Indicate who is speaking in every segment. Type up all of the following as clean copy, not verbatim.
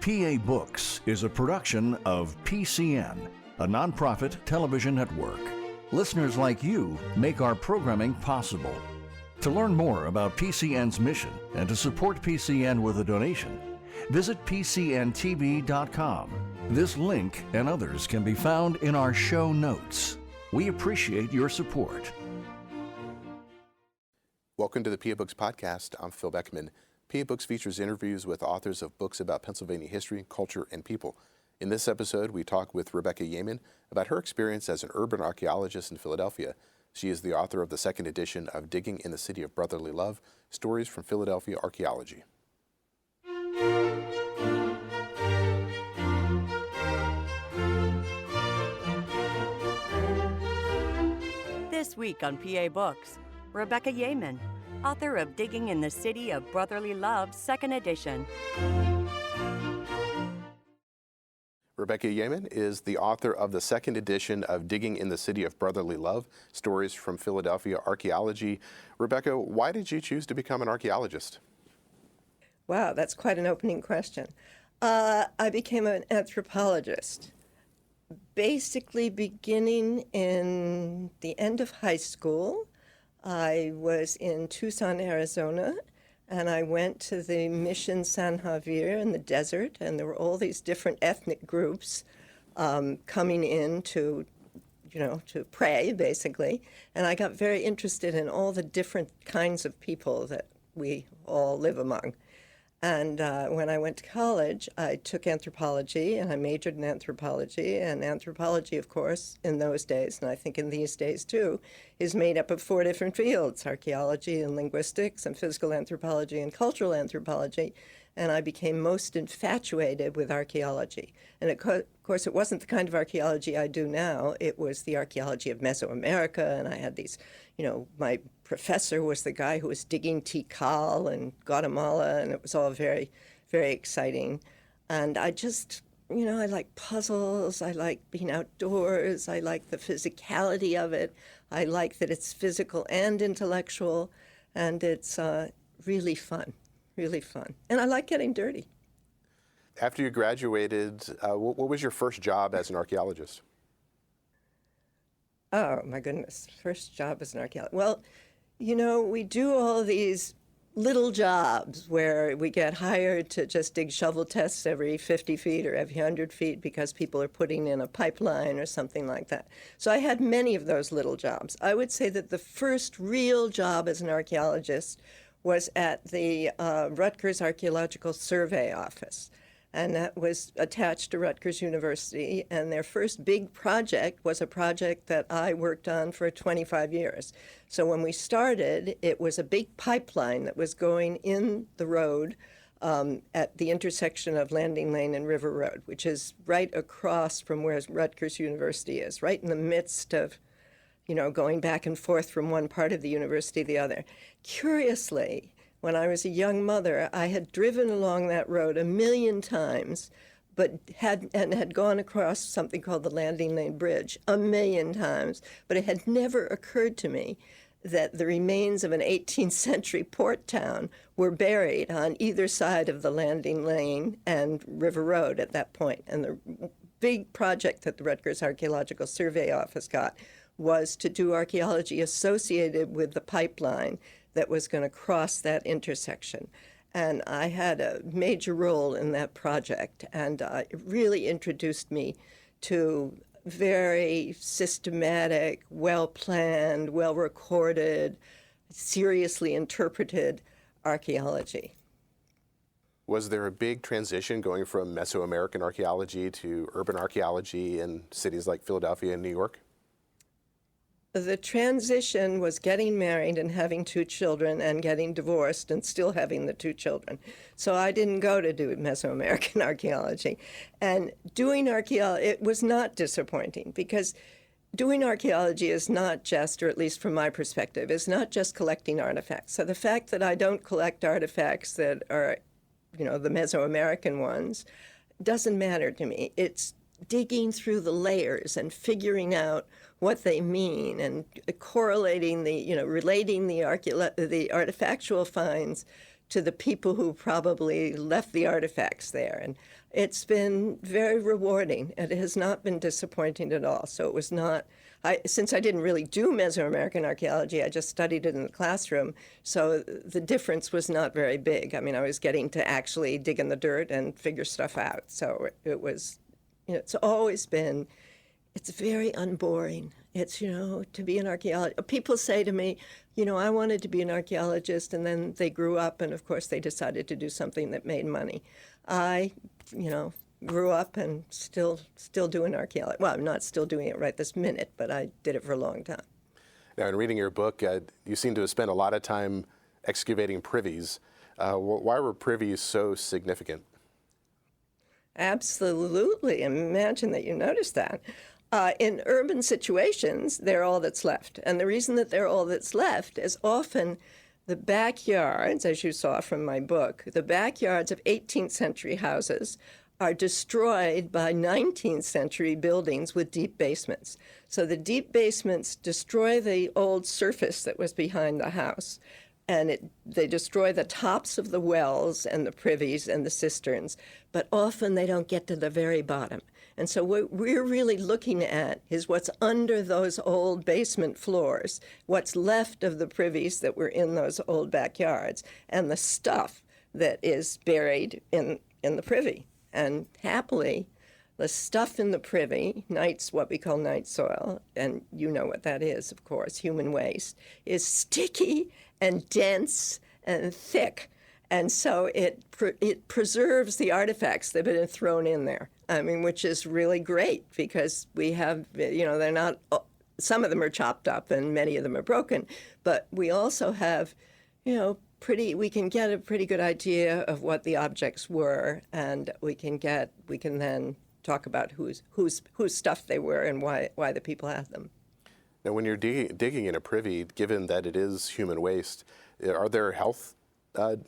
Speaker 1: PA Books is a production of PCN, a nonprofit television network. Listeners like you make our programming possible. To learn more about PCN's mission and to support PCN with a donation, visit PCNTV.com. This link and others can be found in our show notes. We appreciate your support.
Speaker 2: Welcome to the PA Books Podcast. I'm Phil Beckman. PA Books features interviews with authors of books about Pennsylvania history, culture, and people. In this episode, we talk with Rebecca Yamin about her experience as an urban archaeologist in Philadelphia. She is the author of the second edition of Digging in the City of Brotherly Love, Stories from Philadelphia Archaeology.
Speaker 3: This week on PA Books, Rebecca Yamin, author of Digging in the City of Brotherly Love, second edition.
Speaker 2: Rebecca Yamin is the author of the second edition of Digging in the City of Brotherly Love, Stories from Philadelphia Archaeology. Rebecca, why did you choose to become an archaeologist?
Speaker 4: Wow, that's quite an opening question. I became an anthropologist, basically beginning in the end of high school. I was in Tucson, Arizona, and I went to the Mission San Javier in the desert, and there were all these different ethnic groups coming in to pray, basically. And I got very interested in all the different kinds of people that we all live among. And when I went to college, I took anthropology, and I majored in anthropology. And anthropology, of course, in those days, and I think in these days too, is made up of 4 different fields: archaeology and linguistics and physical anthropology and cultural anthropology. And I became most infatuated with archaeology. And of course, it wasn't the kind of archaeology I do now. It was the archaeology of Mesoamerica, and I had these, my professor was the guy who was digging Tikal and Guatemala, and it was all very, very exciting. And I just, I like puzzles, I like being outdoors, I like the physicality of it, I like that it's physical and intellectual, and it's really fun. Really fun. And I like getting dirty.
Speaker 2: After you graduated, what was your first job as an archaeologist?
Speaker 4: Oh, my goodness. First job as an archaeologist. Well, we do all these little jobs where we get hired to just dig shovel tests every 50 feet or every 100 feet because people are putting in a pipeline or something like that. So I had many of those little jobs. I would say that the first real job as an archaeologist was at the Rutgers Archaeological Survey Office, and that was attached to Rutgers University, and their first big project was a project that I worked on for 25 years. So when we started, it was a big pipeline that was going in the road at the intersection of Landing Lane and River Road, which is right across from where Rutgers University is, right in the midst of going back and forth from one part of the university to the other. Curiously, when I was a young mother, I had driven along that road 1,000,000 times, but had gone across something called the Landing Lane Bridge 1,000,000 times, but it had never occurred to me that the remains of an 18th century port town were buried on either side of the Landing Lane and River Road at that point. And the big project that the Rutgers Archaeological Survey Office got was to do archaeology associated with the pipeline that was going to cross that intersection. And I had a major role in that project, and it really introduced me to very systematic, well-planned, well-recorded, seriously interpreted archaeology.
Speaker 2: Was there a big transition going from Mesoamerican archaeology to urban archaeology in cities like Philadelphia and New York?
Speaker 4: The transition was getting married and having 2 children and getting divorced and still having the 2 children. So I didn't go to do Mesoamerican archaeology. And doing archaeology, it was not disappointing, because doing archaeology is not just, or at least from my perspective, is not just collecting artifacts. So the fact that I don't collect artifacts that are, the Mesoamerican ones, doesn't matter to me. It's digging through the layers and figuring out what they mean and correlating relating the artifactual finds to the people who probably left the artifacts there. And it's been very rewarding. It has not been disappointing at all. So it was not, since I didn't really do Mesoamerican archaeology, I just studied it in the classroom. So the difference was not very big. I mean, I was getting to actually dig in the dirt and figure stuff out. So it was, it's always been, it's very unboring. It's, to be an archaeologist. People say to me, I wanted to be an archaeologist, and then they grew up, and of course they decided to do something that made money. I, grew up and still doing archaeology. Well, I'm not still doing it right this minute, but I did it for a long time.
Speaker 2: Now, in reading your book, you seem to have spent a lot of time excavating privies. Why were privies so significant?
Speaker 4: Absolutely. Imagine that you noticed that. In urban situations, they're all that's left. And the reason that they're all that's left is often the backyards, as you saw from my book, the backyards of 18th century houses are destroyed by 19th century buildings with deep basements. So the deep basements destroy the old surface that was behind the house, and they destroy the tops of the wells and the privies and the cisterns, but often they don't get to the very bottom. And so what we're really looking at is what's under those old basement floors, what's left of the privies that were in those old backyards, and the stuff that is buried in the privy. And happily, the stuff in the privy, what we call night soil, and you know what that is, of course, human waste, is sticky and dense and thick. And so it preserves the artifacts that have been thrown in there, which is really great because we have, they're not, some of them are chopped up and many of them are broken, but we also have, we can get a pretty good idea of what the objects were, and we can then talk about whose stuff they were and why the people had them.
Speaker 2: Now, when you're digging in a privy, given that it is human waste, are there health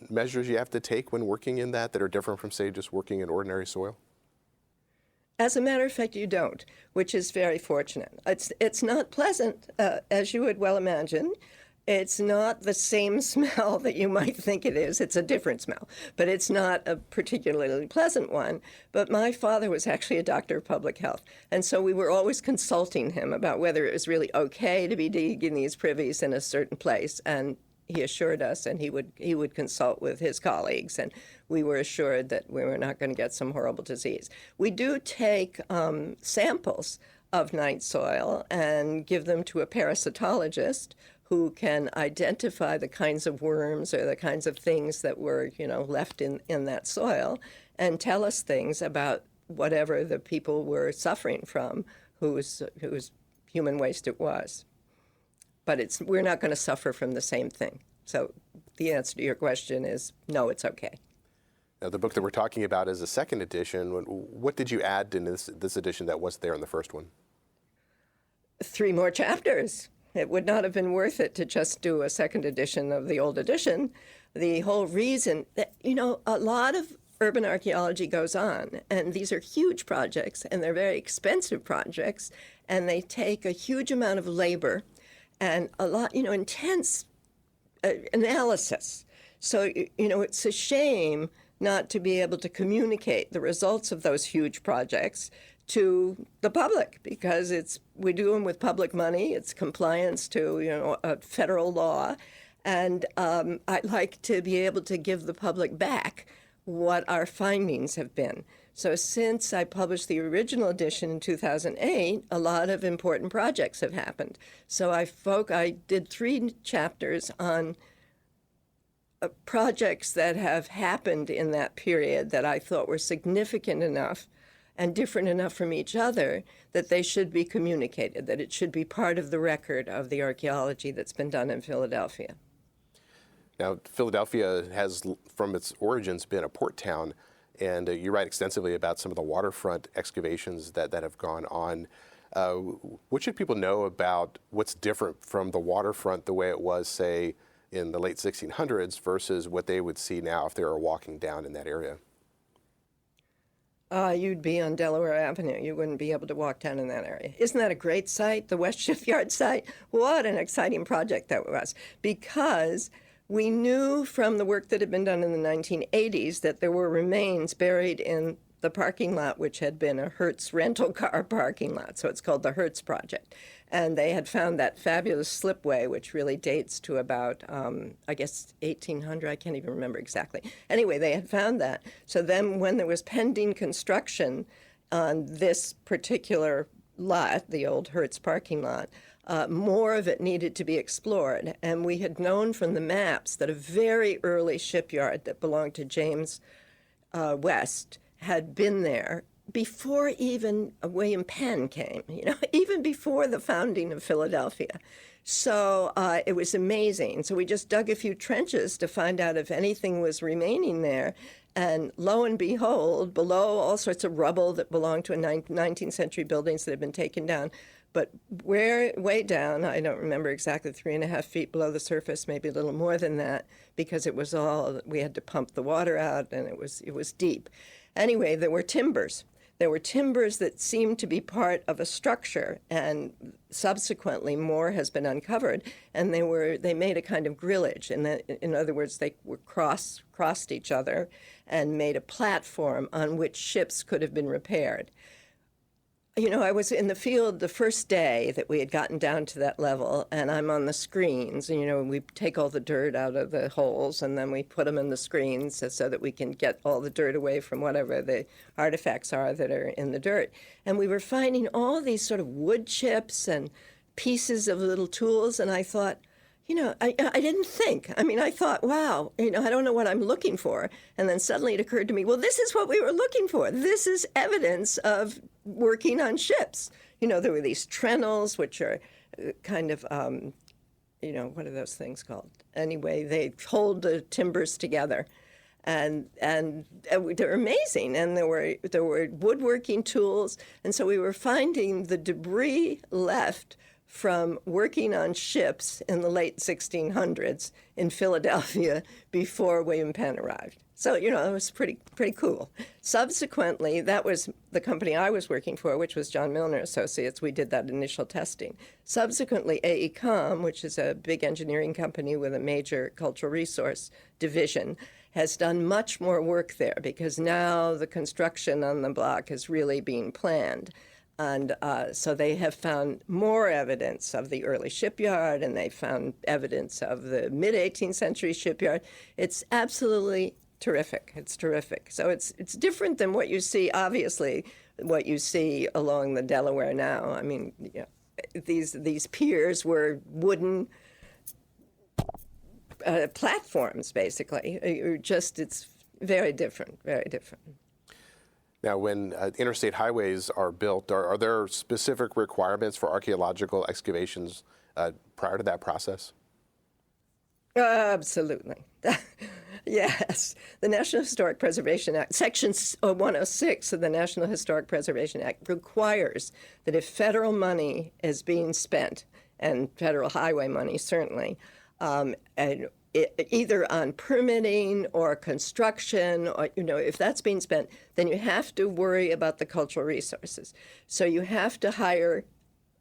Speaker 2: measures you have to take when working in that are different from, say, just working in ordinary soil?
Speaker 4: As a matter of fact, you don't, which is very fortunate. It's not pleasant, as you would well imagine. It's not the same smell that you might think it is. It's a different smell, but it's not a particularly pleasant one. But my father was actually a doctor of public health, and so we were always consulting him about whether it was really okay to be digging these privies in a certain place, and he assured us, and he would consult with his colleagues, and we were assured that we were not going to get some horrible disease. We do take samples of night soil and give them to a parasitologist who can identify the kinds of worms or the kinds of things that were, left in that soil and tell us things about whatever the people were suffering from, whose human waste it was. But we're not going to suffer from the same thing. So the answer to your question is no, it's okay.
Speaker 2: Now, the book that we're talking about is a second edition. What did you add in this edition that wasn't there in the first one?
Speaker 4: 3 more chapters. It would not have been worth it to just do a second edition of the old edition. The whole reason that, a lot of urban archaeology goes on, and these are huge projects, and they're very expensive projects, and they take a huge amount of labor and a lot, intense analysis. So, it's a shame not to be able to communicate the results of those huge projects to the public, because we do them with public money. It's compliance to federal law, and I'd like to be able to give the public back what our findings have been. So since I published the original edition in 2008, a lot of important projects have happened. So I did 3 chapters on projects that have happened in that period that I thought were significant enough and different enough from each other that they should be communicated, that it should be part of the record of the archaeology that's been done in Philadelphia.
Speaker 2: Now, Philadelphia has, from its origins, been a port town, and you write extensively about some of the waterfront excavations that have gone on. What should people know about what's different from the waterfront the way it was, say, in the late 1600s versus what they would see now if they were walking down in that area?
Speaker 4: You'd be on Delaware Avenue. You wouldn't be able to walk down in that area. Isn't that a great site, the West Shipyard site? What an exciting project that was, because We knew from the work that had been done in the 1980s that there were remains buried in the parking lot, which had been a Hertz rental car parking lot. So it's called the Hertz Project. And they had found that fabulous slipway, which really dates to about, I guess, 1800. I can't even remember exactly. Anyway, they had found that. So then when there was pending construction on this particular lot, the old Hertz parking lot, more of it needed to be explored. And we had known from the maps that a very early shipyard that belonged to James West had been there before even William Penn came, even before the founding of Philadelphia. So it was amazing. So we just dug a few trenches to find out if anything was remaining there. And lo and behold, below all sorts of rubble that belonged to 19th century buildings that had been taken down. But way down, I don't remember exactly, 3.5 feet below the surface, maybe a little more than that, because it was all, we had to pump the water out and it was deep. Anyway, there were timbers. There were timbers that seemed to be part of a structure, and subsequently more has been uncovered, and they made a kind of grillage. In other words, they were crossed each other and made a platform on which ships could have been repaired. I was in the field the first day that we had gotten down to that level, and I'm on the screens. And, we take all the dirt out of the holes, and then we put them in the screens so that we can get all the dirt away from whatever the artifacts are that are in the dirt. And we were finding all these sort of wood chips and pieces of little tools, and I thought, I didn't think. I thought, wow, I don't know what I'm looking for. And then suddenly it occurred to me, well, this is what we were looking for. This is evidence of working on ships. There were these trennels, which are kind of, what are those things called? Anyway, they hold the timbers together. And they're amazing. And there were woodworking tools. And so we were finding the debris left from working on ships in the late 1600s in Philadelphia before William Penn arrived. So, it was pretty cool. Subsequently, that was the company I was working for, which was John Milner Associates. We did that initial testing. Subsequently, AECOM, which is a big engineering company with a major cultural resource division, has done much more work there because now the construction on the block is really being planned. And so they have found more evidence of the early shipyard, and they found evidence of the mid-18th century shipyard. It's absolutely terrific. It's terrific. So it's different than what you see, obviously, what you see along the Delaware now. These piers were wooden platforms, basically. It's very different, very different.
Speaker 2: Now, when interstate highways are built, are there specific requirements for archaeological excavations prior to that process?
Speaker 4: Absolutely. Yes. The National Historic Preservation Act, Section 106 of the National Historic Preservation Act requires that if federal money is being spent, and federal highway money certainly, either on permitting or construction, or, if that's being spent, then you have to worry about the cultural resources. So you have to hire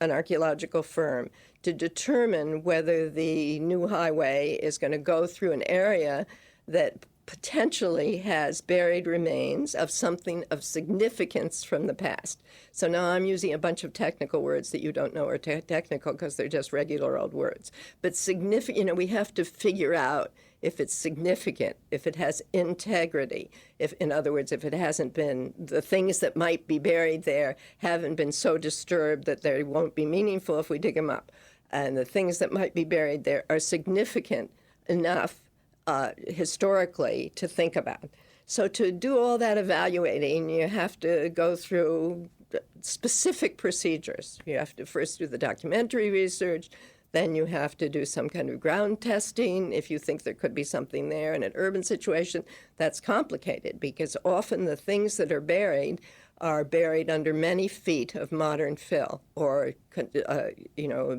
Speaker 4: an archaeological firm to determine whether the new highway is going to go through an area that potentially has buried remains of something of significance from the past. So now I'm using a bunch of technical words that you don't know are technical because they're just regular old words. But significant, we have to figure out if it's significant, if it has integrity, in other words, if it hasn't been, the things that might be buried there haven't been so disturbed that they won't be meaningful if we dig them up. And the things that might be buried there are significant enough historically to think about. So to do all that evaluating, you have to go through specific procedures. You have to first do the documentary research, then you have to do some kind of ground testing if you think there could be something there. In an urban situation, that's complicated because often the things that are buried under many feet of modern fill or,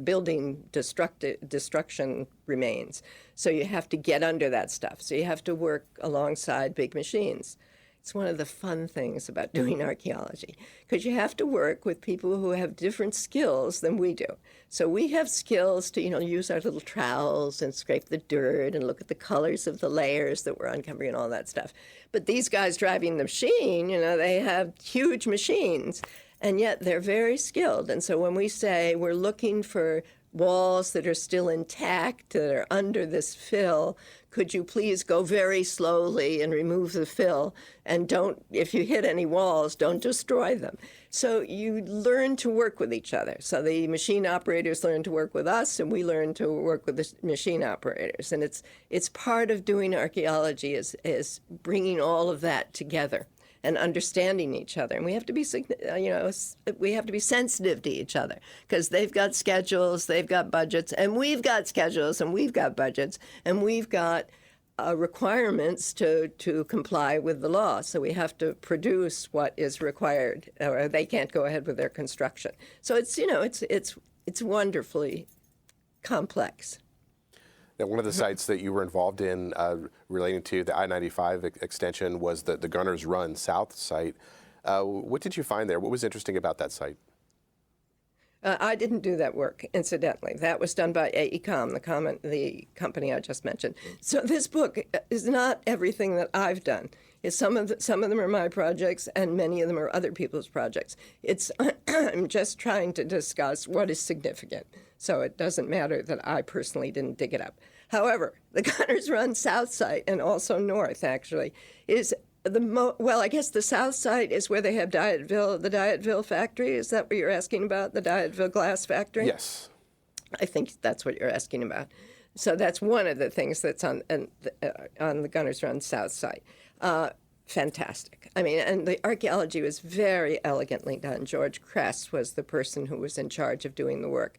Speaker 4: building destruction remains. So you have to get under that stuff. So you have to work alongside big machines. It's one of the fun things about doing archaeology, because you have to work with people who have different skills than we do. So we have skills to, use our little trowels and scrape the dirt and look at the colors of the layers that we're uncovering and all that stuff. But these guys driving the machine, they have huge machines, and yet they're very skilled. And so when we say we're looking for walls that are still intact, that are under this fill, could you please go very slowly and remove the fill, and if you hit any walls, don't destroy them. So you learn to work with each other. So the machine operators learn to work with us, and we learn to work with the machine operators. And it's part of doing archaeology is bringing all of that together and understanding each other. And we have to be, we have to be sensitive to each other, because they've got schedules, they've got budgets, and we've got schedules, and we've got budgets, and we've got requirements to comply with the law. So we have to produce what is required, or they can't go ahead with their construction. So it's wonderfully complex.
Speaker 2: Now, one of the sites that you were involved in relating to the I-95 extension was the Gunners Run South site. What did you find there? What was interesting about that site?
Speaker 4: I didn't do that work, incidentally. That was done by AECOM, the company I just mentioned. So this book is not everything that I've done. Some of them are my projects, and many of them are other people's projects. I'm just trying to discuss what is significant. So it doesn't matter that I personally didn't dig it up. However, the Gunners Run South site, and also North, actually, is I guess the South site is where they have the Dyetville factory. Is that what you're asking about, the Dyetville glass factory?
Speaker 2: Yes.
Speaker 4: I think that's what you're asking about. So that's one of the things that's on the Gunners Run South site. Fantastic. I mean, and the archaeology was very elegantly done. George Kress was the person who was in charge of doing the work.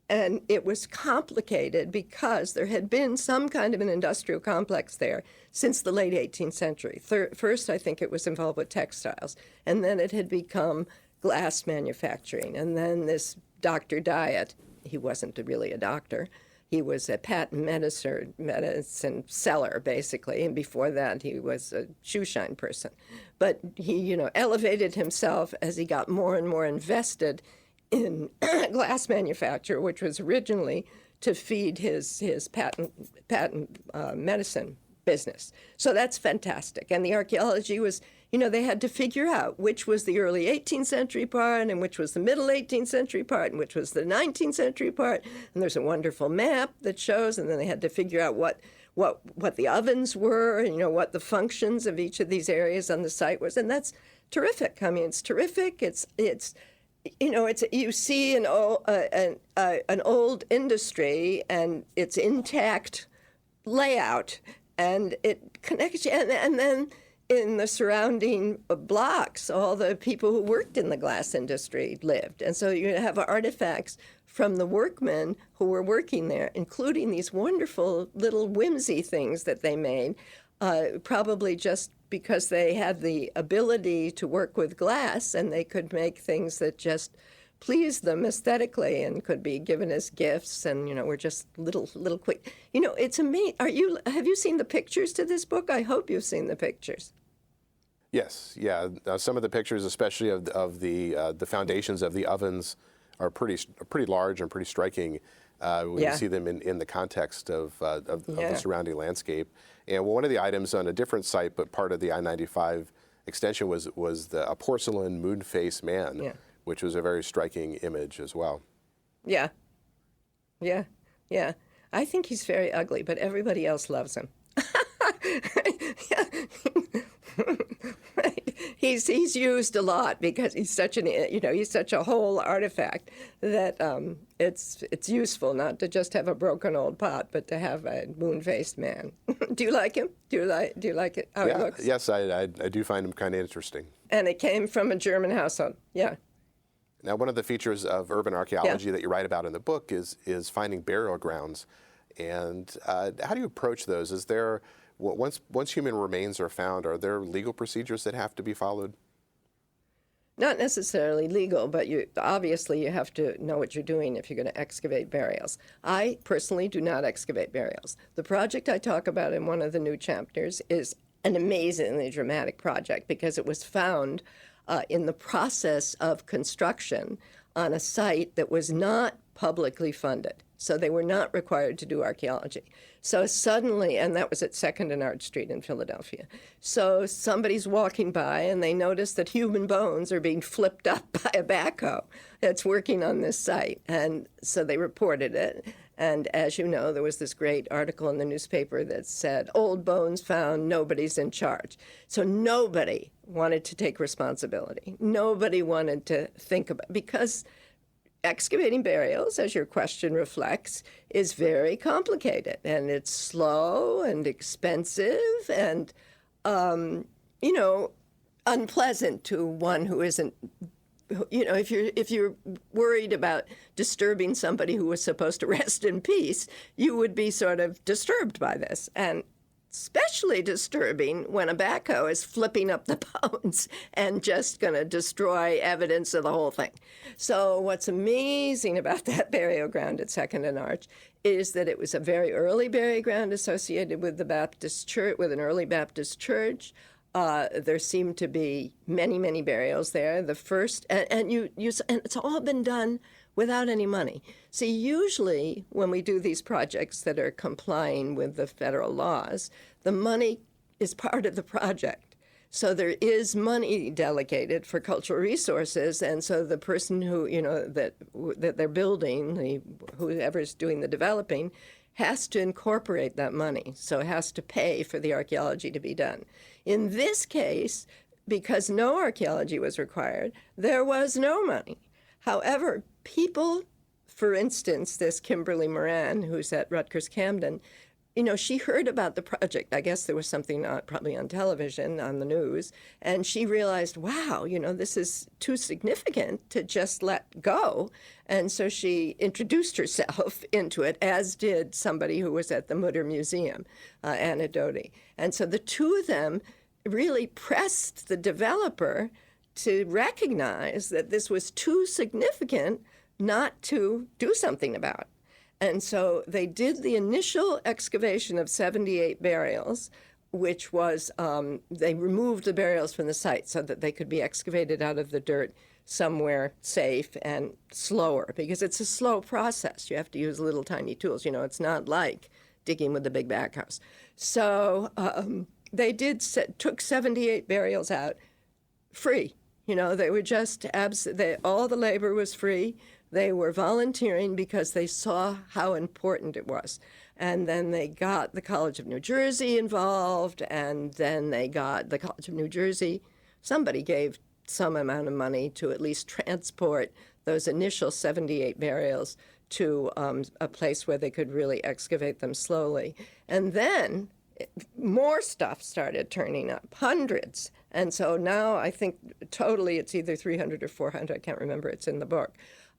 Speaker 4: And it was complicated because there had been some kind of an industrial complex there since the late 18th century. First, I think it was involved with textiles, and then it had become glass manufacturing. And then this Dr. Dyatt, he wasn't really a doctor. He was a patent medicine seller, basically, and before that he was a shoeshine person. But he, elevated himself as he got more and more invested in glass manufacture, which was originally to feed his patent medicine business. So that's fantastic. And the archaeology was, they had to figure out which was the early 18th century part and which was the middle 18th century part and which was the 19th century part. And there's a wonderful map that shows, and then they had to figure out what the ovens were, and, what the functions of each of these areas on the site was. And that's terrific. I mean, it's terrific. You see an old industry and its intact layout, and it connects you. And then in the surrounding blocks, all the people who worked in the glass industry lived. And so you have artifacts from the workmen who were working there, including these wonderful little whimsy things that they made, probably just because they had the ability to work with glass, and they could make things that just pleased them aesthetically and could be given as gifts, and were just little quick. It's amazing. Have you seen the pictures to this book? I hope you've seen the pictures.
Speaker 2: Yes, yeah. Some of the pictures, especially of the foundations of the ovens, are pretty large and pretty striking when you see them in the context of the surrounding landscape. And one of the items on a different site, but part of the I-95 extension, was a porcelain moon-faced man, which was a very striking image as well. Yeah.
Speaker 4: I think he's very ugly, but everybody else loves him. Right. He's used a lot because he's such he's such a whole artifact that it's useful not to just have a broken old pot, but to have a moon-faced man. Do you like him? Do you like it? How it looks?
Speaker 2: Yes, I do find him kind of interesting.
Speaker 4: And it came from a German household. Yeah.
Speaker 2: Now, one of the features of urban archaeology that you write about in the book is finding burial grounds. And how do you approach those? Is there once human remains are found, are there legal procedures that have to be followed?
Speaker 4: Not necessarily legal, but obviously you have to know what you're doing if you're going to excavate burials. I personally do not excavate burials. The project I talk about in one of the new chapters is an amazingly dramatic project because it was found in the process of construction on a site that was not publicly funded. So they were not required to do archaeology. So suddenly, and that was at 2nd and Arch Street in Philadelphia. So somebody's walking by and they notice that human bones are being flipped up by a backhoe that's working on this site. And so they reported it. And as you know, there was this great article in the newspaper that said, "Old bones found, nobody's in charge." So nobody wanted to take responsibility. Nobody wanted to think about it because excavating burials, as your question reflects, is very complicated, and it's slow and expensive and, unpleasant to one who isn't, if you're worried about disturbing somebody who was supposed to rest in peace, you would be sort of disturbed by this. And especially disturbing when a backhoe is flipping up the bones and just going to destroy evidence of the whole thing. So what's amazing about that burial ground at 2nd and Arch is that it was a very early burial ground associated with the Baptist church, with an early Baptist church. There seem to be many, many burials there. The first, and it's all been done without any money. See, usually when we do these projects that are complying with the federal laws, the money is part of the project. So there is money delegated for cultural resources, and so the person who, that they're building, whoever's doing the developing, has to incorporate that money. So it has to pay for the archaeology to be done. In this case, because no archaeology was required, there was no money. However, people, for instance, this Kimberly Moran, who's at Rutgers Camden, she heard about the project. I guess there was something probably on television, on the news, and she realized, wow, this is too significant to just let go. And so she introduced herself into it, as did somebody who was at the Mutter Museum, Anna Doty. And so the two of them really pressed the developer to recognize that this was too significant not to do something about. And so they did the initial excavation of 78 burials, which was, they removed the burials from the site so that they could be excavated out of the dirt somewhere safe and slower, because it's a slow process. You have to use little tiny tools. It's not like digging with the big backhoes. So they took 78 burials out free. They were just all the labor was free. They were volunteering because they saw how important it was. And then they got the College of New Jersey involved, and then they got the College of New Jersey. Somebody gave some amount of money to at least transport those initial 78 burials to a place where they could really excavate them slowly. And then more stuff started turning up, hundreds. And so now I think totally it's either 300 or 400, I can't remember, it's in the book.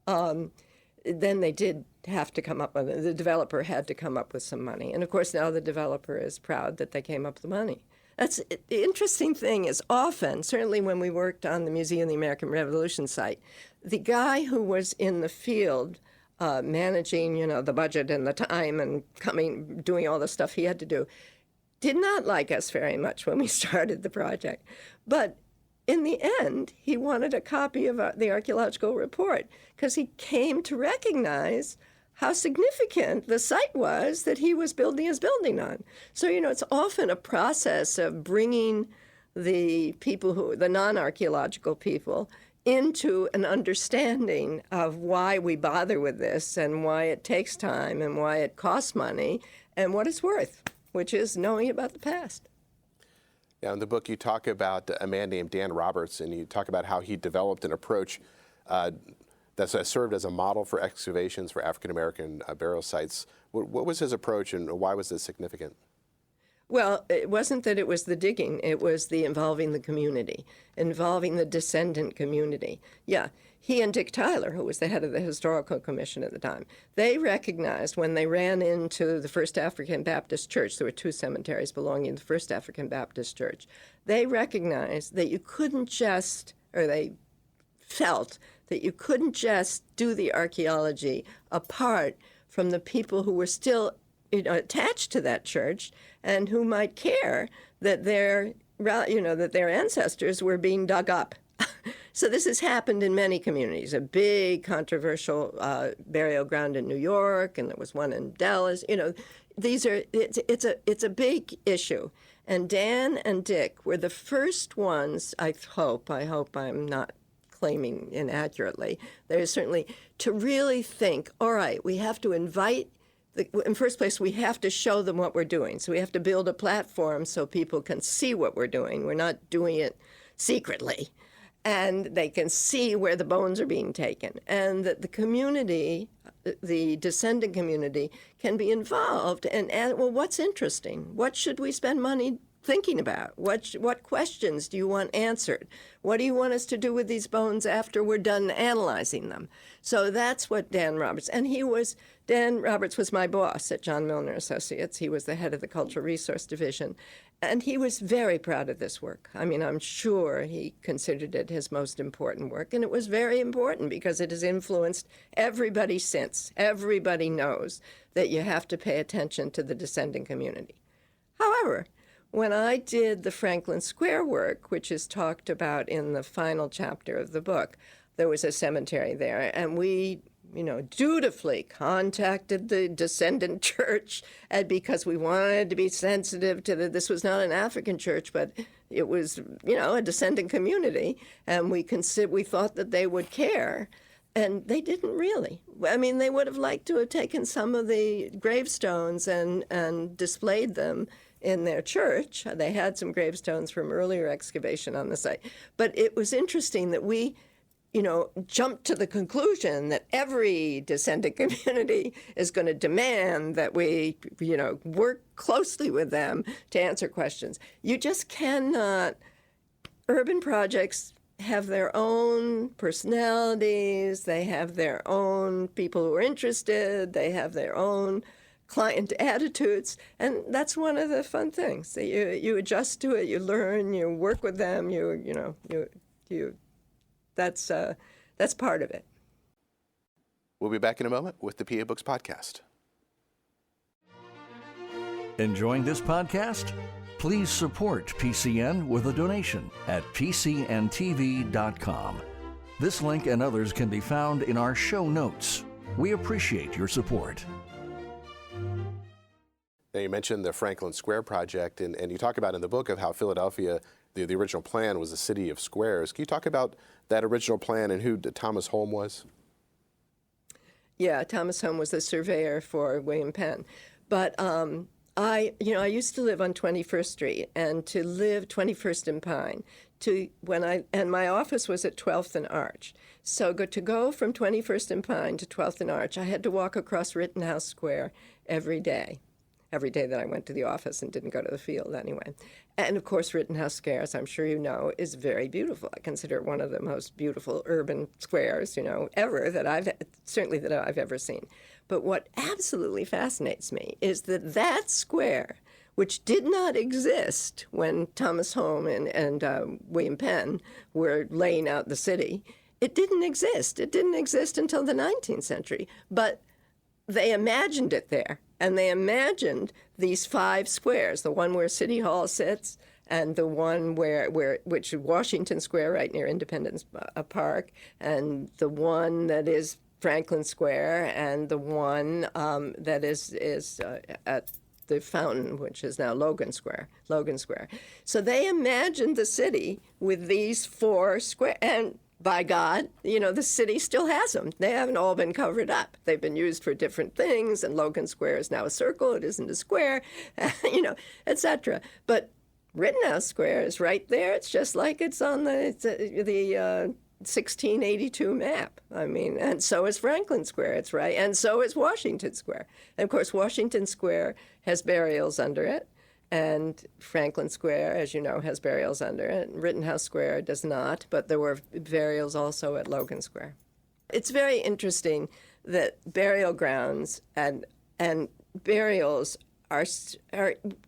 Speaker 4: Then they did have to come up with it. The developer had to come up with some money. And of course now the developer is proud that they came up with the money. The interesting thing is often, certainly when we worked on the Museum of the American Revolution site, the guy who was in the field managing, the budget and the time and doing all the stuff he had to do, did not like us very much when we started the project. But in the end, he wanted a copy of the archaeological report because he came to recognize how significant the site was that he was building his building on. So, it's often a process of bringing the people the non-archaeological people into an understanding of why we bother with this and why it takes time and why it costs money and what it's worth, which is knowing about the past.
Speaker 2: Yeah, in the book you talk about a man named Dan Roberts, and you talk about how he developed an approach that served as a model for excavations for African-American burial sites. What was his approach, and why was this significant?
Speaker 4: Well, it wasn't that it was the digging. It was the involving the community, involving the descendant community. Yeah, he and Dick Tyler, who was the head of the Historical Commission at the time, they recognized when they ran into the First African Baptist Church, there were two cemeteries belonging to the First African Baptist Church, they recognized that you couldn't just, or they felt that you couldn't just do the archaeology apart from the people who were still attached to that church and who might care that their ancestors were being dug up. So this has happened in many communities. A big controversial burial ground in New York, and there was one in Dallas. It's a big issue. And Dan and Dick were the first ones, I hope I'm not claiming inaccurately, there's certainly to really think, all right, we have to invite, in first place, we have to show them what we're doing. So we have to build a platform so people can see what we're doing. We're not doing it secretly. And they can see where the bones are being taken. And that the community, the descendant community, can be involved and ask, well, what's interesting? What should we spend money thinking about? What questions do you want answered? What do you want us to do with these bones after we're done analyzing them? So that's what Dan Roberts, Dan Roberts was my boss at John Milner Associates. He was the head of the Cultural Resource Division. And he was very proud of this work. I mean, I'm sure he considered it his most important work. And it was very important because it has influenced everybody since. Everybody knows that you have to pay attention to the descendant community. However, when I did the Franklin Square work, which is talked about in the final chapter of the book, there was a cemetery there, and we dutifully contacted the descendant church, and because we wanted to be sensitive to this was not an African church, but it was, a descendant community, and we thought that they would care, and they didn't really. I mean, they would have liked to have taken some of the gravestones and displayed them in their church. They had some gravestones from earlier excavation on the site, but it was interesting that we jumped to the conclusion that every descendant community is going to demand that we, work closely with them to answer questions. You just cannot. Urban projects have their own personalities. They have their own people who are interested. They have their own client attitudes, and that's one of the fun things. You adjust to it. You learn. You work with them. That's part of it.
Speaker 2: We'll be back in a moment with the PA Books Podcast.
Speaker 1: Enjoying this podcast? Please support PCN with a donation at pcntv.com. This link and others can be found in our show notes. We appreciate your support.
Speaker 2: Now, you mentioned the Franklin Square project, and you talk about in the book of how Philadelphia, the original plan was a city of squares. Can you talk about that original plan and who Thomas Home was?
Speaker 4: Yeah, Thomas Home was the surveyor for William Penn. But I used to live on 21st Street, and to live 21st and Pine, and my office was at 12th and Arch. So to go from 21st and Pine to 12th and Arch, I had to walk across Rittenhouse Square every day that I went to the office and didn't go to the field anyway. And of course, Rittenhouse Square, as I'm sure you know, is very beautiful. I consider it one of the most beautiful urban squares, ever that I've ever seen. But what absolutely fascinates me is that square, which did not exist when Thomas Home and William Penn were laying out the city, it didn't exist. It didn't exist until the 19th century. But they imagined it there. And they imagined these 5 squares, the one where City Hall sits, and the one which is Washington Square right near Independence Park, and the one that is Franklin Square, and the one that is at the fountain, which is now Logan Square. So they imagined the city with these 4 squares, and by God, the city still has them. They haven't all been covered up. They've been used for different things, and Logan Square is now a circle. It isn't a square, etc. But Rittenhouse Square is right there. It's just like it's on the 1682 map. I mean, and so is Franklin Square. It's right, and so is Washington Square. And of course, Washington Square has burials under it. And Franklin Square, as you know, has burials under it. Rittenhouse Square does not, but there were burials also at Logan Square. It's very interesting that burial grounds and burials are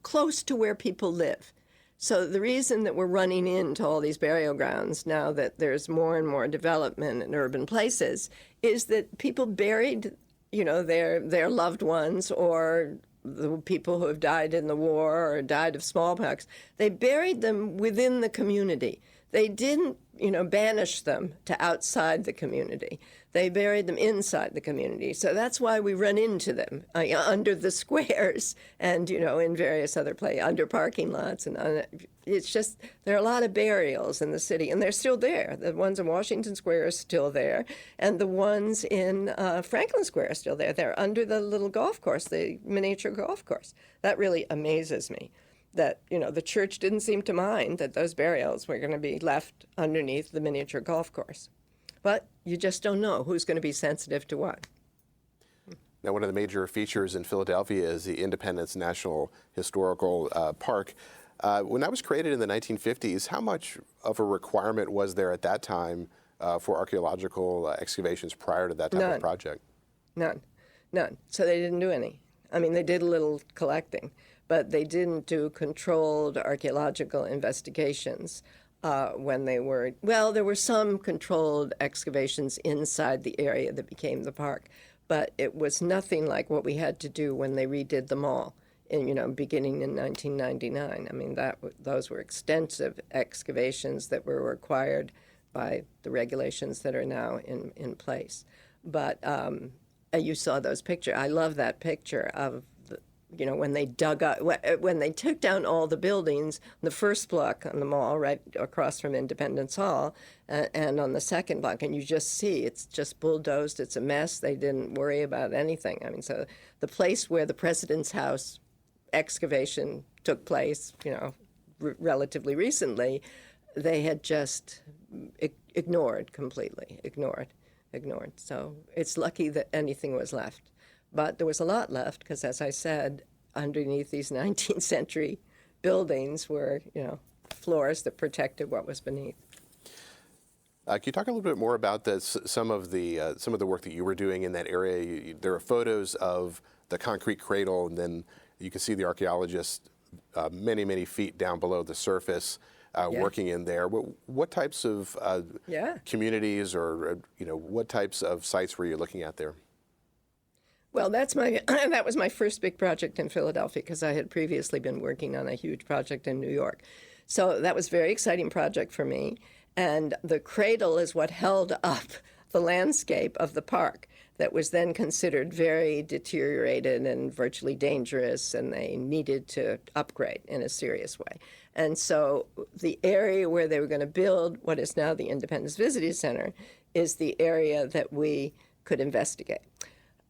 Speaker 4: close to where people live. So the reason that we're running into all these burial grounds now that there's more and more development in urban places is that people buried, their loved ones or the people who have died in the war or died of smallpox, they buried them within the community. They didn't, banish them to outside the community. They buried them inside the community. So that's why we run into them under the squares and, in various other places, under parking lots. And it's just, there are a lot of burials in the city, and they're still there. The ones in Washington Square are still there, and the ones in Franklin Square are still there. They're under the little golf course, the miniature golf course. That really amazes me. That, the church didn't seem to mind that those burials were going to be left underneath the miniature golf course. But you just don't know who's going to be sensitive to what.
Speaker 2: Now, one of the major features in Philadelphia is the Independence National Historical Park. When that was created in the 1950s, how much of a requirement was there at that time for archaeological excavations prior to that type of project?
Speaker 4: None. So they didn't do any. I mean, they did a little collecting, but they didn't do controlled archaeological investigations when they were, there were some controlled excavations inside the area that became the park, but it was nothing like what we had to do when they redid the mall beginning in 1999. I mean, those were extensive excavations that were required by the regulations that are now in place. But you saw those pictures. I love that picture of when they dug up, when they took down all the buildings, the first block on the mall right across from Independence Hall, and on the second block, and you just see it's just bulldozed. It's a mess. They didn't worry about anything. I mean, so the place where the President's House excavation took place, relatively recently, they had just ignored completely, ignored. So it's lucky that anything was left. But there was a lot left because, as I said, underneath these 19th century buildings were, floors that protected what was beneath.
Speaker 2: Can you talk a little bit more about some of the work that you were doing in that area? There are photos of the concrete cradle, and then you can see the archaeologists many, many feet down below the surface working in there. What types of communities or what types of sites were you looking at there?
Speaker 4: Well, that was my first big project in Philadelphia because I had previously been working on a huge project in New York. So that was a very exciting project for me. And the cradle is what held up the landscape of the park that was then considered very deteriorated and virtually dangerous, and they needed to upgrade in a serious way. And so the area where they were going to build what is now the Independence Visitor Center is the area that we could investigate.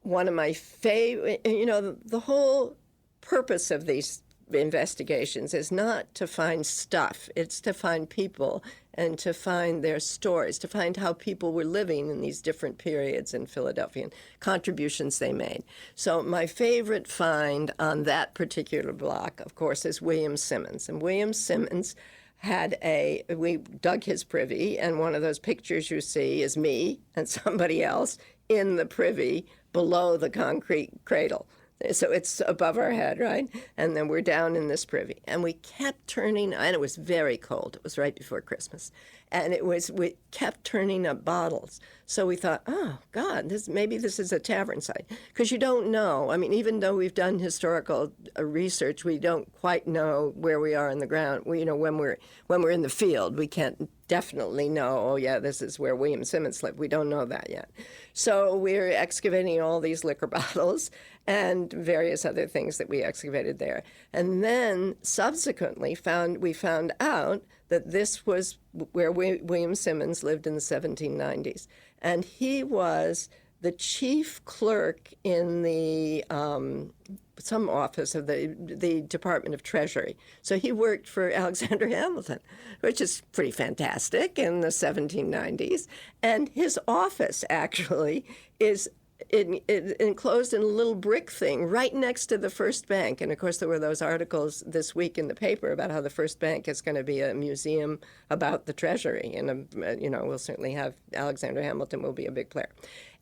Speaker 4: One of my favorite, the whole purpose of these investigations is not to find stuff. It's to find people and to find their stories, to find how people were living in these different periods in Philadelphia and contributions they made. So my favorite find on that particular block, of course, is William Simmons. And William Simmons we dug his privy, and one of those pictures you see is me and somebody else in the privy below the concrete cradle. So it's above our head, right? And then we're down in this privy. And we kept turning, and it was very cold. It was right before Christmas. And we kept turning up bottles. So we thought, oh, God, maybe this is a tavern site. Because you don't know. I mean, even though we've done historical research, we don't quite know where we are in the ground. When we're in the field, we can't definitely know, oh, yeah, this is where William Simmons lived. We don't know that yet. So we're excavating all these liquor bottles and various other things that we excavated there. And then subsequently we found out that this was where William Simmons lived in the 1790s. And he was the chief clerk in the some office of the Department of Treasury. So he worked for Alexander Hamilton, which is pretty fantastic in the 1790s. And his office actually is enclosed in a little brick thing right next to the First Bank. And of course, there were those articles this week in the paper about how the First Bank is going to be a museum about the Treasury. And, we'll certainly have Alexander Hamilton will be a big player.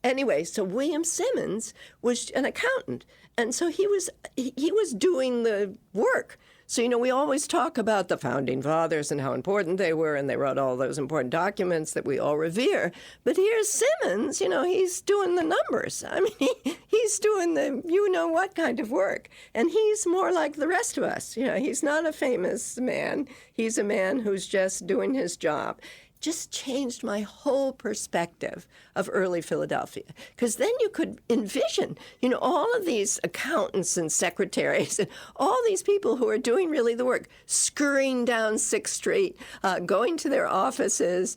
Speaker 4: Anyway, so William Simmons was an accountant. And so he was doing the work. So, we always talk about the founding fathers and how important they were, and they wrote all those important documents that we all revere. But here's Simmons, he's doing the numbers. I mean, he's doing the what kind of work. And he's more like the rest of us. He's not a famous man. He's a man who's just doing his job. Just changed my whole perspective of early Philadelphia. Because then you could envision, all of these accountants and secretaries and all these people who are doing really the work, scurrying down 6th Street, going to their offices,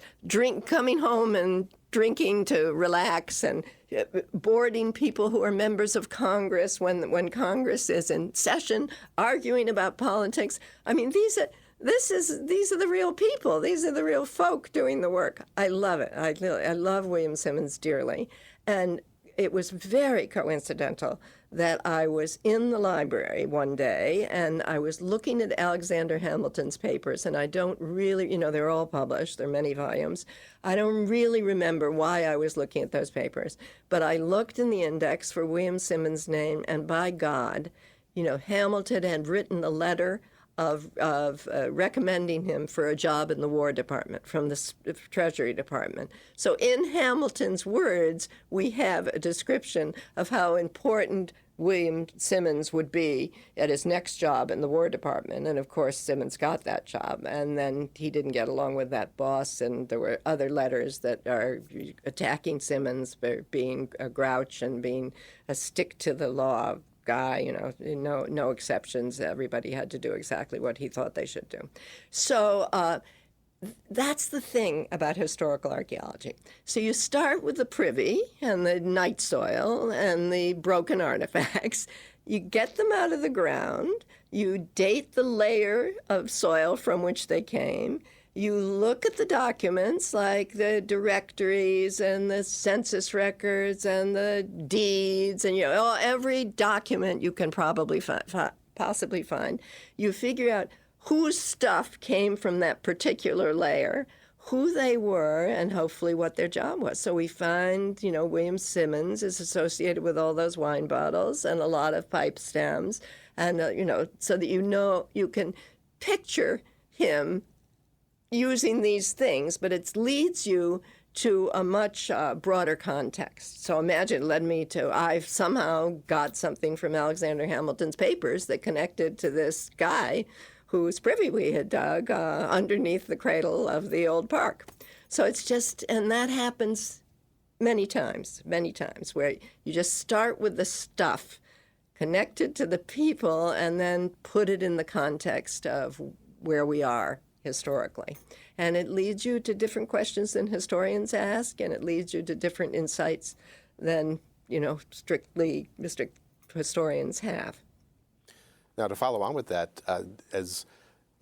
Speaker 4: coming home and drinking to relax, and boarding people who are members of Congress when Congress is in session, arguing about politics. I mean, these are the real people. These are the real folk doing the work. I love it. I love William Simmons dearly. And it was very coincidental that I was in the library one day and I was looking at Alexander Hamilton's papers, and I don't really, they're all published. There are many volumes. I don't really remember why I was looking at those papers, but I looked in the index for William Simmons' name, and by God, Hamilton had written a letter of recommending him for a job in the War Department from the Treasury Department. So in Hamilton's words, we have a description of how important William Simmons would be at his next job in the War Department. And of course, Simmons got that job. And then he didn't get along with that boss. And there were other letters that are attacking Simmons for being a grouch and being a stick-to-the-law guy, no exceptions. Everybody had to do exactly what he thought they should do. So that's the thing about historical archaeology. So you start with the privy and the night soil and the broken artifacts. You get them out of the ground. You date the layer of soil from which they came. You look at the documents like the directories and the census records and the deeds and every document you can probably possibly find. You figure out whose stuff came from that particular layer, who they were, and hopefully what their job was. So we find, William Simmons is associated with all those wine bottles and a lot of pipe stems, and so that you can picture him using these things, but it leads you to a much broader context. So imagine it led me to, I somehow got something from Alexander Hamilton's papers that connected to this guy whose privy we had dug underneath the cradle of the old park. So it's just, and that happens many times, where you just start with the stuff connected to the people and then put it in the context of where we are historically. And it leads you to different questions than historians ask, and it leads you to different insights than, strict historians have.
Speaker 2: Now, to follow on with that,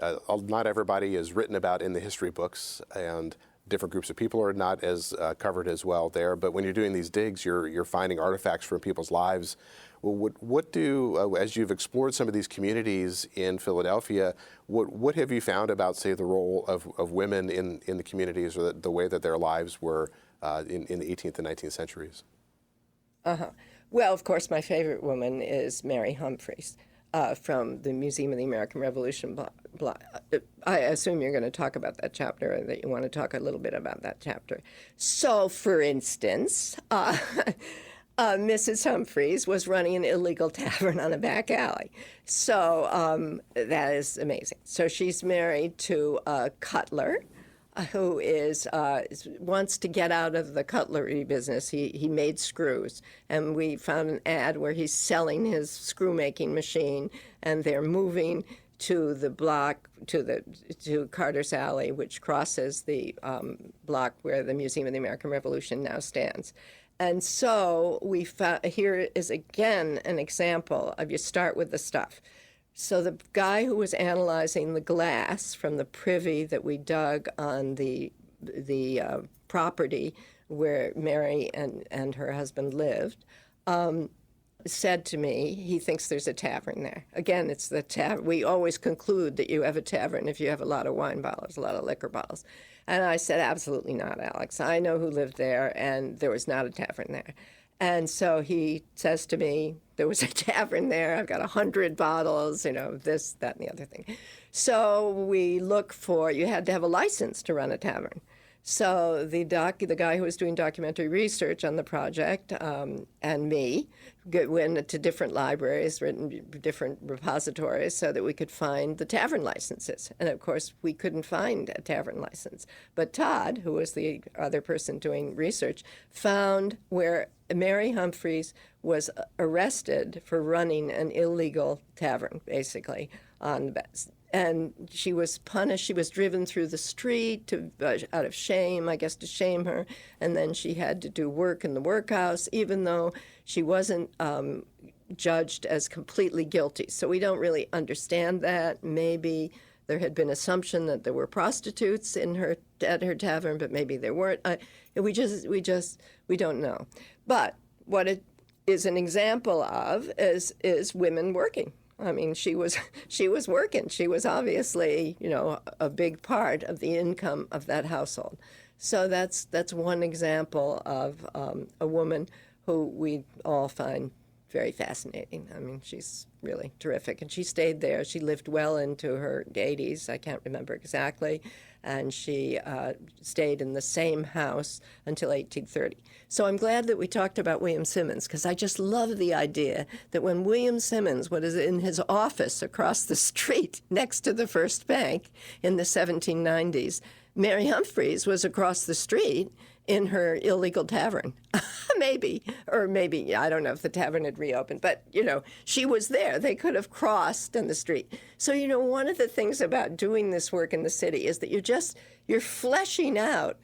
Speaker 2: not everybody is written about in the history books, and different groups of people are not as covered as well there. But when you're doing these digs, you're finding artifacts from people's lives. Well, as you've explored some of these communities in Philadelphia, what have you found about, say, the role of women in the communities, or the way that their lives were in the 18th and 19th centuries?
Speaker 4: Well, of course, my favorite woman is Mary Humphreys from the Museum of the American Revolution. I assume you're going to talk about that chapter, or that you want to talk a little bit about that chapter. So, for instance, Mrs. Humphreys was running an illegal tavern on a back alley. So that is amazing. So she's married to a cutler who wants to get out of the cutlery business. He made screws, and we found an ad where he's selling his screw-making machine, and they're moving to the block, to Carter's Alley, which crosses the block where the Museum of the American Revolution now stands. And so we found, here is again an example of, you start with the stuff. So the guy who was analyzing the glass from the privy that we dug on the property where Mary and her husband lived, said to me he thinks there's a tavern there. Again, it's the tavern. We always conclude that you have a tavern if you have a lot of wine bottles, a lot of liquor bottles. And I said, absolutely not, Alex. I know who lived there, and there was not a tavern there. And so he says to me, there was a tavern there. I've got 100 bottles, this, that, and the other thing. So we look for, you had to have a license to run a tavern. So the guy who was doing documentary research on the project and me went to different libraries, written different repositories so that we could find the tavern licenses. And of course, we couldn't find a tavern license. But Todd, who was the other person doing research, found where Mary Humphreys was arrested for running an illegal tavern, basically, and she was punished. She was driven through the street out of shame, I guess, to shame her. And then she had to do work in the workhouse, even though she wasn't judged as completely guilty. So we don't really understand that. Maybe there had been assumption that there were prostitutes at her tavern, but maybe there weren't. We don't know. But what it is an example of is women working. I mean, she was working. She was obviously, a big part of the income of that household. So that's one example of a woman who we all find very fascinating. I mean, she's really terrific. And she stayed there. She lived well into her 80s. I can't remember exactly. And she stayed in the same house until 1830. So I'm glad that we talked about William Simmons, because I just love the idea that when William Simmons was in his office across the street next to the First Bank in the 1790s, Mary Humphreys was across the street in her illegal tavern. Maybe, I don't know if the tavern had reopened, but, she was there. They could have crossed in the street. So, one of the things about doing this work in the city is that you're fleshing out,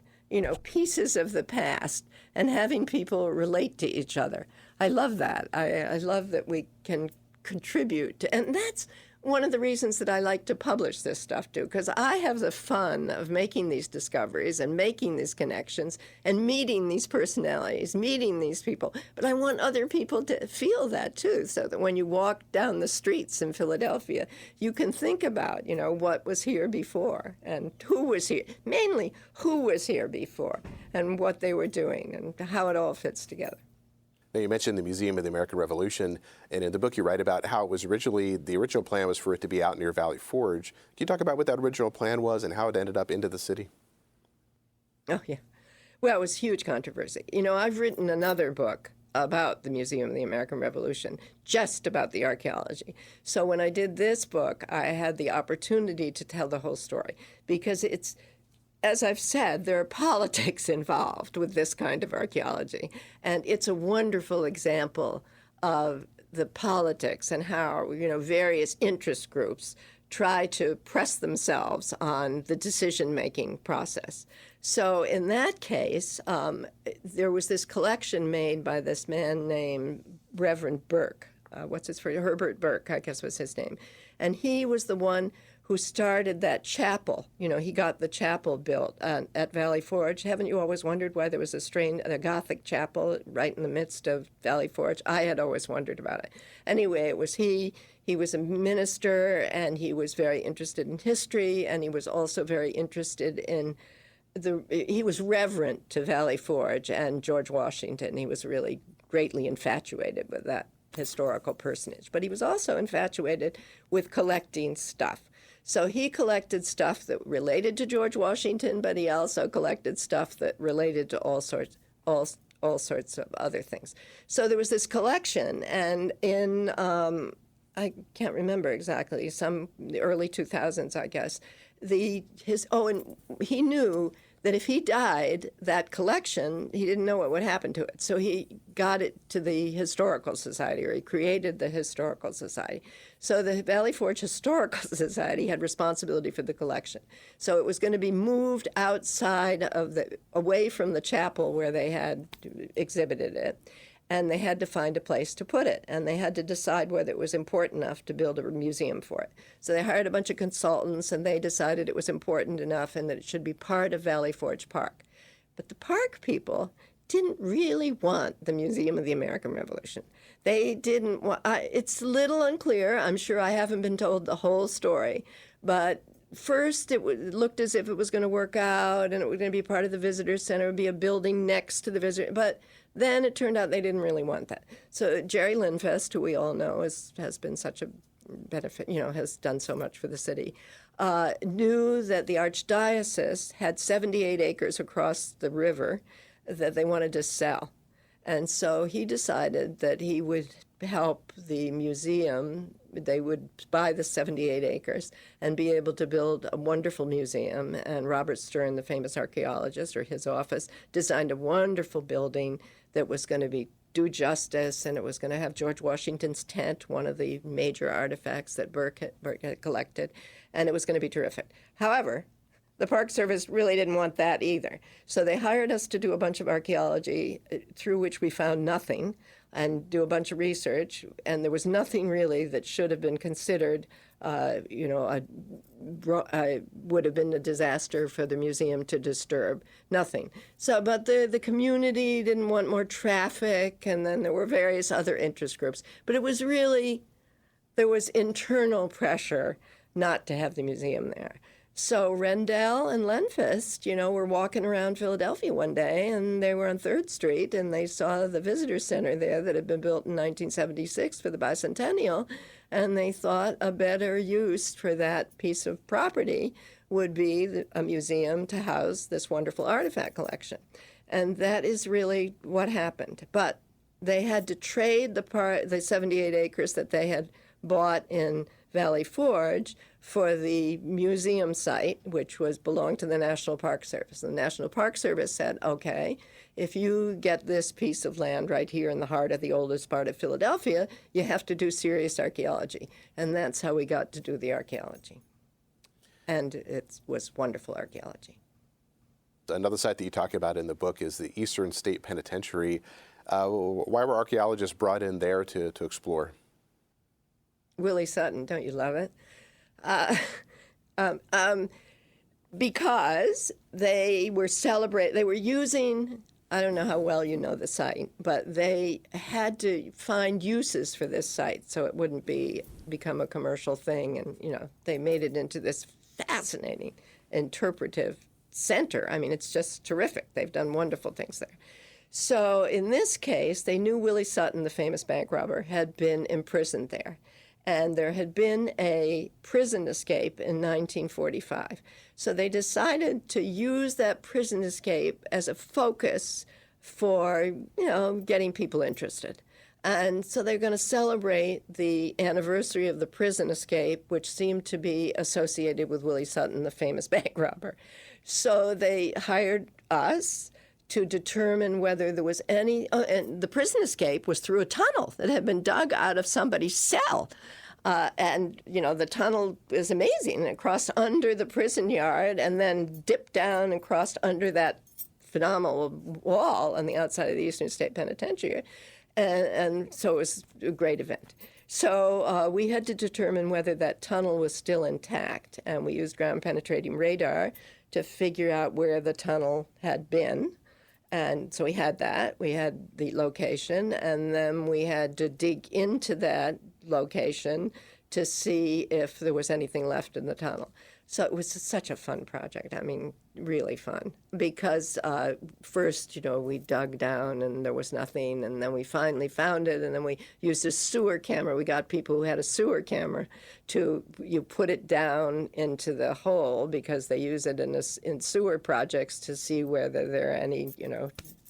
Speaker 4: pieces of the past and having people relate to each other. I love that. I love that we can contribute to, and that's one of the reasons that I like to publish this stuff too, because I have the fun of making these discoveries and making these connections and meeting these personalities, meeting these people. But I want other people to feel that too, so that when you walk down the streets in Philadelphia, you can think about, what was here before and who was here, mainly who was here before and what they were doing and how it all fits together.
Speaker 2: Now, you mentioned the Museum of the American Revolution, and in the book you write about how it was the original plan was for it to be out near Valley Forge. Can you talk about what that original plan was and how it ended up into the city?
Speaker 4: Oh, yeah. Well, it was huge controversy. I've written another book about the Museum of the American Revolution, just about the archaeology. So when I did this book, I had the opportunity to tell the whole story, because it's, as I've said, there are politics involved with this kind of archaeology, and it's a wonderful example of the politics and how, various interest groups try to press themselves on the decision-making process. So in that case, there was this collection made by this man named Reverend Burke. Herbert Burke, I guess was his name. And he was the one who started that chapel. He got the chapel built at Valley Forge. Haven't you always wondered why there was a Gothic chapel right in the midst of Valley Forge? I had always wondered about it. Anyway, it was he. He was a minister, and he was very interested in history, and he was also very interested in he was reverent to Valley Forge and George Washington. He was really greatly infatuated with that historical personage. But he was also infatuated with collecting stuff. So he collected stuff that related to George Washington, but he also collected stuff that related to all sorts of other things. So there was this collection, and in I can't remember exactly, the early 2000s, I guess. And he knew that if he died, that collection, he didn't know what would happen to it. So he got it to the Historical Society, or he created the Historical Society. So the Valley Forge Historical Society had responsibility for the collection. So it was going to be moved away from the chapel where they had exhibited it. And they had to find a place to put it. And they had to decide whether it was important enough to build a museum for it. So they hired a bunch of consultants, and they decided it was important enough and that it should be part of Valley Forge Park. But the park people didn't really want the Museum of the American Revolution. They didn't want, it's a little unclear. I'm sure I haven't been told the whole story. But first it looked as if it was going to work out and it was going to be part of the visitor center, it would be a building next to the visitor, but then it turned out they didn't really want that. So Jerry Lindfest, who we all know has been such a benefit, has done so much for the city, knew that the Archdiocese had 78 acres across the river that they wanted to sell. And so he decided that he would help the museum. They would buy the 78 acres and be able to build a wonderful museum. And Robert Stern, the famous archaeologist, or his office, designed a wonderful building that was going to do justice, and it was going to have George Washington's tent, one of the major artifacts that Burke had collected, and it was going to be terrific. However, the Park Service really didn't want that either. So they hired us to do a bunch of archaeology, through which we found nothing, and do a bunch of research, and there was nothing really that should have been considered, would have been a disaster for the museum to disturb. Nothing. So, but the community didn't want more traffic, and then there were various other interest groups. But it was really, there was internal pressure not to have the museum there. So Rendell and Lenfest, were walking around Philadelphia one day, and they were on 3rd Street, and they saw the visitor center there that had been built in 1976 for the bicentennial, and they thought a better use for that piece of property would be a museum to house this wonderful artifact collection. And that is really what happened. But they had to trade the 78 acres that they had bought in Valley Forge for the museum site, which belonged to the National Park Service. The National Park Service said, okay, if you get this piece of land right here in the heart of the oldest part of Philadelphia, you have to do serious archaeology. And that's how we got to do the archaeology. And it was wonderful archaeology.
Speaker 2: Another site that you talk about in the book is the Eastern State Penitentiary. Why were archaeologists brought in there to explore?
Speaker 4: Willie Sutton, don't you love it? Because they were using, I don't know how well you know the site, but they had to find uses for this site so it wouldn't become a commercial thing. And, they made it into this fascinating interpretive center. I mean, it's just terrific. They've done wonderful things there. So in this case, they knew Willie Sutton, the famous bank robber, had been imprisoned there. And there had been a prison escape in 1945. So they decided to use that prison escape as a focus for, getting people interested. And so they're going to celebrate the anniversary of the prison escape, which seemed to be associated with Willie Sutton, the famous bank robber. So they hired us to determine whether there was any, and the prison escape was through a tunnel that had been dug out of somebody's cell. And, the tunnel is amazing. It crossed under the prison yard and then dipped down and crossed under that phenomenal wall on the outside of the Eastern State Penitentiary. And so it was a great event. So we had to determine whether that tunnel was still intact, and we used ground-penetrating radar to figure out where the tunnel had been. And so we had that. We had the location, and then we had to dig into that location to see if there was anything left in the tunnel. So it was such a fun project. I mean, really fun. Because first, we dug down and there was nothing, and then we finally found it, and then we used a sewer camera. We got people who had a sewer camera you put it down into the hole, because they use it in sewer projects to see whether there are any,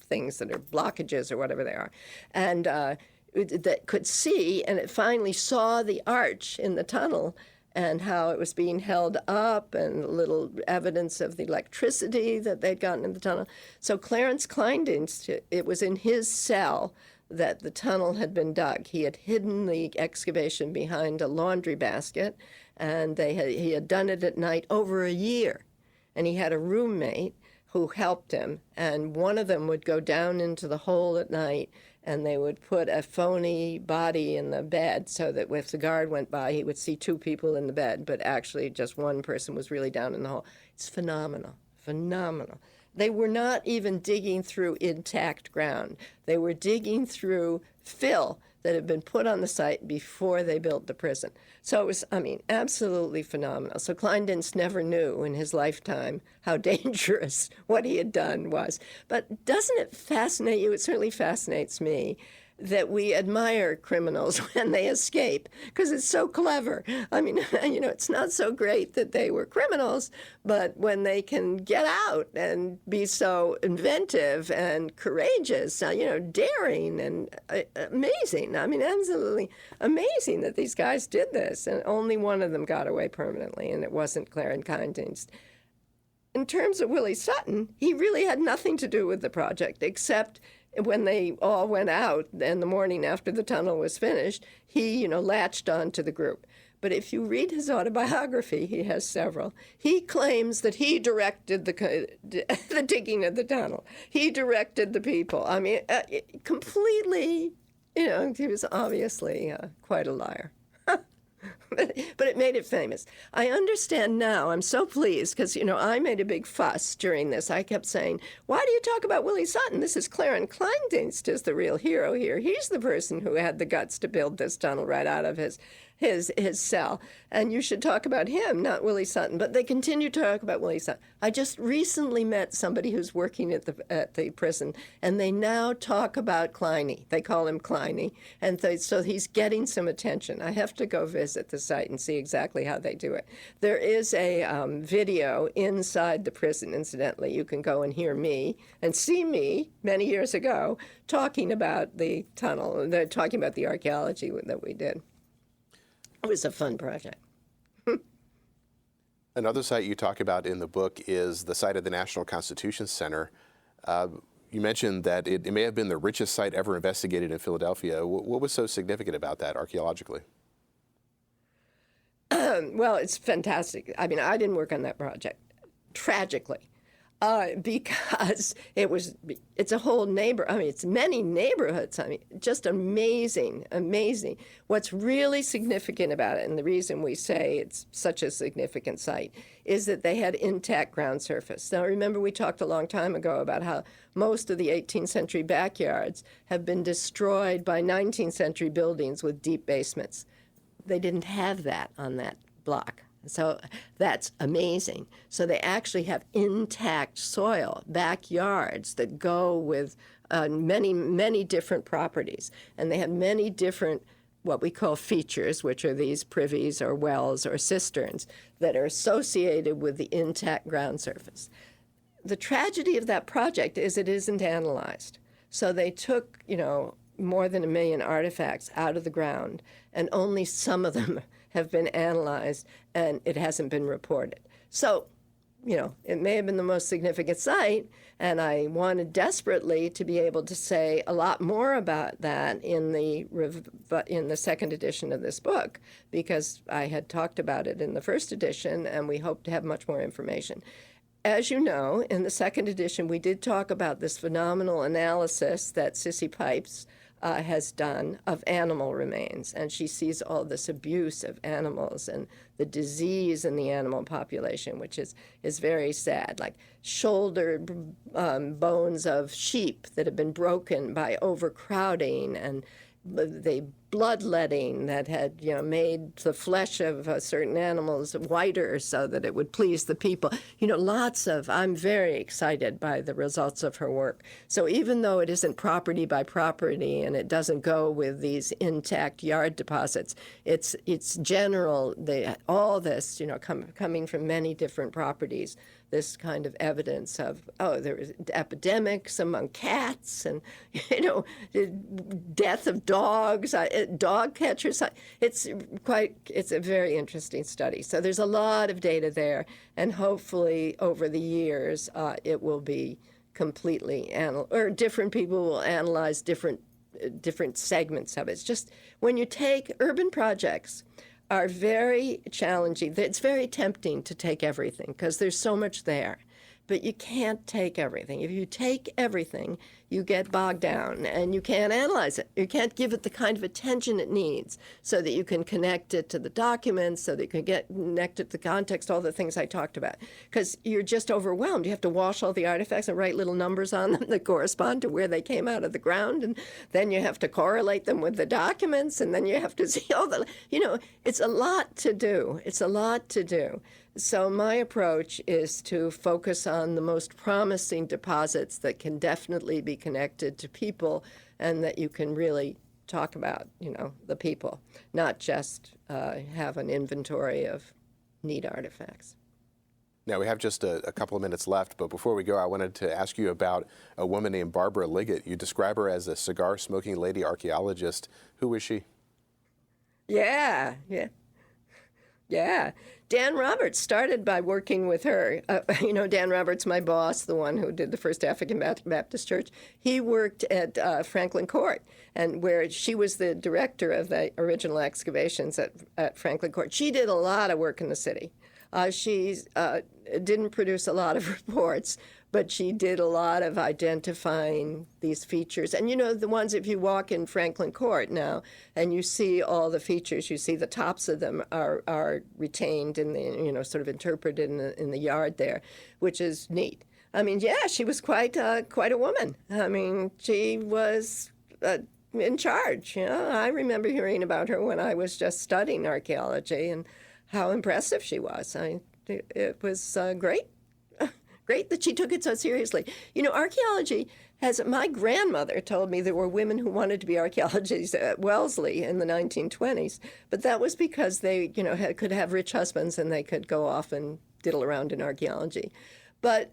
Speaker 4: things that are blockages or whatever they are. And that could see, and it finally saw the arch in the tunnel and how it was being held up, and little evidence of the electricity that they'd gotten in the tunnel. So Clarence Kleindienst, it was in his cell that the tunnel had been dug. He had hidden the excavation behind a laundry basket, and he had done it at night over a year. And he had a roommate who helped him, and one of them would go down into the hole at night, and they would put a phony body in the bed so that if the guard went by, he would see two people in the bed, but actually just one person was really down in the hole. It's phenomenal, phenomenal. They were not even digging through intact ground. They were digging through fill that had been put on the site before they built the prison. So it was, absolutely phenomenal. So Kleindienst never knew in his lifetime how dangerous what he had done was. But doesn't it fascinate you? It certainly fascinates me that we admire criminals when they escape, because it's so clever. It's not so great that they were criminals, but when they can get out and be so inventive and courageous, daring and amazing. Absolutely amazing that these guys did this, and only one of them got away permanently, and it wasn't Clarence Kleindienst. In terms of Willie Sutton, he really had nothing to do with the project, except when they all went out in the morning after the tunnel was finished, he, latched on to the group. But if you read his autobiography, he has several, he claims that he directed the digging of the tunnel. He directed the people. Completely, he was obviously quite a liar. But it made it famous. I understand now. I'm so pleased because, I made a big fuss during this. I kept saying, why do you talk about Willie Sutton? This is Clarence Kleindienst is the real hero here. He's the person who had the guts to build this tunnel right out of his cell. And you should talk about him, not Willie Sutton. But they continue to talk about Willie Sutton. I just recently met somebody who's working at the prison, and they now talk about Kleiny. They call him Kleiny. And so he's getting some attention. I have to go visit the site and see exactly how they do it. There is a video inside the prison, incidentally. You can go and hear me and see me many years ago talking about the tunnel. They're talking about the archaeology that we did. It was a fun project.
Speaker 2: Another site you talk about in the book is the site of the National Constitution Center. You mentioned that it may have been the richest site ever investigated in Philadelphia. What was so significant about that archaeologically?
Speaker 4: Well, it's fantastic. I didn't work on that project, tragically. Because it's a whole it's many neighborhoods. Just amazing. What's really significant about it, and the reason we say it's such a significant site, is that they had intact ground surface. Now, remember we talked a long time ago about how most of the 18th century backyards have been destroyed by 19th century buildings with deep basements. They didn't have that on that block. So that's amazing. So they actually have intact soil, backyards that go with many, many different properties. And they have many different what we call features, which are these privies or wells or cisterns that are associated with the intact ground surface. The tragedy of that project is it isn't analyzed. So they took, more than 1 million artifacts out of the ground, and only some of them have been analyzed, and it hasn't been reported. So, it may have been the most significant site, and I wanted desperately to be able to say a lot more about that in the second edition of this book, because I had talked about it in the first edition, and we hope to have much more information. As you know, in the second edition, we did talk about this phenomenal analysis that Sissy Pipes has done of animal remains, and she sees all this abuse of animals and the disease in the animal population, which is very sad, like shoulder bones of sheep that have been broken by overcrowding, and the bloodletting that had made the flesh of certain animals whiter so that it would please the people. I'm very excited by the results of her work. So even though it isn't property by property and it doesn't go with these intact yard deposits, it's general, all this, coming from many different properties, this kind of evidence of, there was epidemics among cats and, death of dogs, dog catchers. It's a very interesting study. So there's a lot of data there, and hopefully over the years it will be completely or different people will analyze different segments of it. It's just when you take urban projects, are very challenging. It's very tempting to take everything because there's so much there. but you can't take everything. If you take everything, you get bogged down and you can't analyze it. You can't give it the kind of attention it needs so that you can connect it to the documents, so that you can connect it to the context, all the things I talked about. Because you're just overwhelmed. You have to wash all the artifacts and write little numbers on them that correspond to where they came out of the ground. And then you have to correlate them with the documents. And then you have to see all the, it's a lot to do. It's a lot to do. So my approach is to focus on the most promising deposits that can definitely be connected to people and that you can really talk about, the people, not just have an inventory of neat artifacts.
Speaker 2: Now, we have just a couple of minutes left, but before we go, I wanted to ask you about a woman named Barbara Liggett. You describe her as a cigar-smoking lady archaeologist. Who is she?
Speaker 4: Yeah. Dan Roberts started by working with her. Dan Roberts, my boss, the one who did the first African Baptist Church, he worked at Franklin Court, and where she was the director of the original excavations at Franklin Court. She did a lot of work in the city. She didn't produce a lot of reports, but she did a lot of identifying these features. And the ones, if you walk in Franklin Court now and you see all the features, you see the tops of them are retained in the, sort of interpreted in the yard there, which is neat. I mean, yeah, she was quite a woman. I mean, she was in charge. I remember hearing about her when I was just studying archaeology and how impressive she was. It was great. Great that she took it so seriously. Archaeology my grandmother told me there were women who wanted to be archaeologists at Wellesley in the 1920s, but that was because they, could have rich husbands and they could go off and diddle around in archaeology. But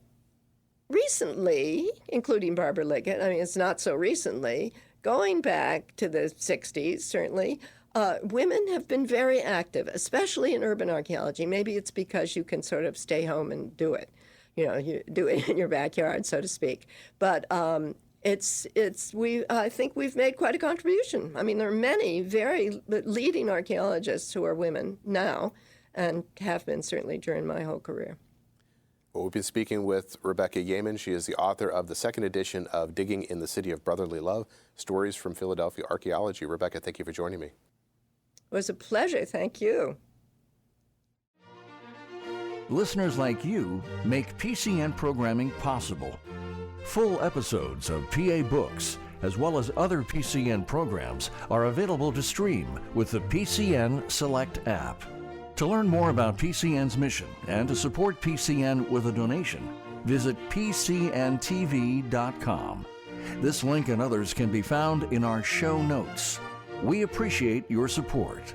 Speaker 4: recently, including Barbara Liggett, it's not so recently, going back to the 60s, certainly, women have been very active, especially in urban archaeology. Maybe it's because you can sort of stay home and do it. You do it in your backyard, so to speak. But I think we've made quite a contribution. There are many very leading archaeologists who are women now and have been certainly during my whole career.
Speaker 2: Well, we've been speaking with Rebecca Yamin. She is the author of the second edition of Digging in the City of Brotherly Love, Stories from Philadelphia Archaeology. Rebecca, thank you for joining me.
Speaker 4: It was a pleasure. Thank you.
Speaker 1: Listeners like you make PCN programming possible. Full episodes of PA Books, as well as other PCN programs, are available to stream with the PCN Select app. To learn more about PCN's mission and to support PCN with a donation, visit pcntv.com. This link and others can be found in our show notes. We appreciate your support.